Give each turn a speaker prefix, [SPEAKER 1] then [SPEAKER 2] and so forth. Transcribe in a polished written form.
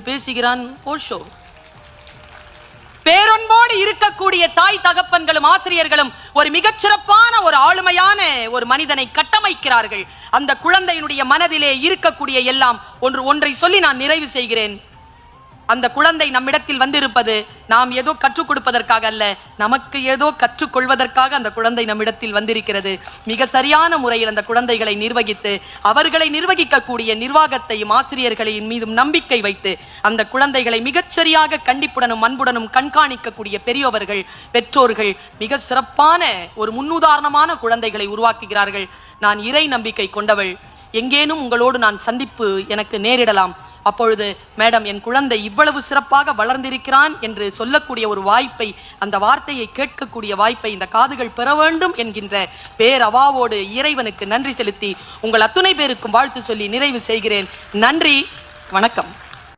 [SPEAKER 1] பேசுகிறான் ஓஷோ. பேரன்போடு இருக்கக்கூடிய தாய் தகப்பன்களும் ஆசிரியர்களும் ஒரு மிகச்சிறப்பான ஒரு ஆளுமையான ஒரு மனிதனை கட்டமைக்கிறார்கள். அந்த குழந்தையினுடைய மனதிலே இருக்கக்கூடிய எல்லாம் ஒன்றை சொல்லி நான் நிறைவு செய்கிறேன். அந்த குழந்தை நம்மிடத்தில் வந்திருப்பது நாம் ஏதோ கற்றுக் கொடுப்பதற்காக அல்ல, நமக்கு ஏதோ கற்றுக்கொள்வதற்காக அந்த குழந்தை நம்மிடத்தில் வந்திருக்கிறது. மிக சரியான முறையில் அந்த குழந்தைகளை நிர்வகித்து அவர்களை நிர்வகிக்கக்கூடிய நிர்வாகத்தையும் ஆசிரியர்களின் மீதும் நம்பிக்கை வைத்து அந்த குழந்தைகளை மிகச்சரியாக கண்டிப்புடனும் அன்புடனும் கண்காணிக்கக்கூடிய பெரியவர்கள், பெற்றோர்கள் மிக சிறப்பான ஒரு முன்னுதாரணமான குழந்தைகளை உருவாக்குகிறார்கள். நான் இறை நம்பிக்கை கொண்டவள். எங்கேனும் உங்களோடு நான் சந்திப்பு எனக்கு நேரிடலாம். அப்பொழுது மேடம், என் குழந்தை இவ்வளவு சிறப்பாக வளர்ந்திருக்கிறான் என்று சொல்லக்கூடிய ஒரு வாய்ப்பை, அந்த வார்த்தையை கேட்கக்கூடிய வாய்ப்பை இந்த காதுகள் பெற வேண்டும் என்கின்ற பேரவாவோடு இறைவனுக்கு நன்றி செலுத்தி உங்கள் அத்துணை பேருக்கும் வாழ்த்து சொல்லி நிறைவு செய்கிறேன். நன்றி, வணக்கம்.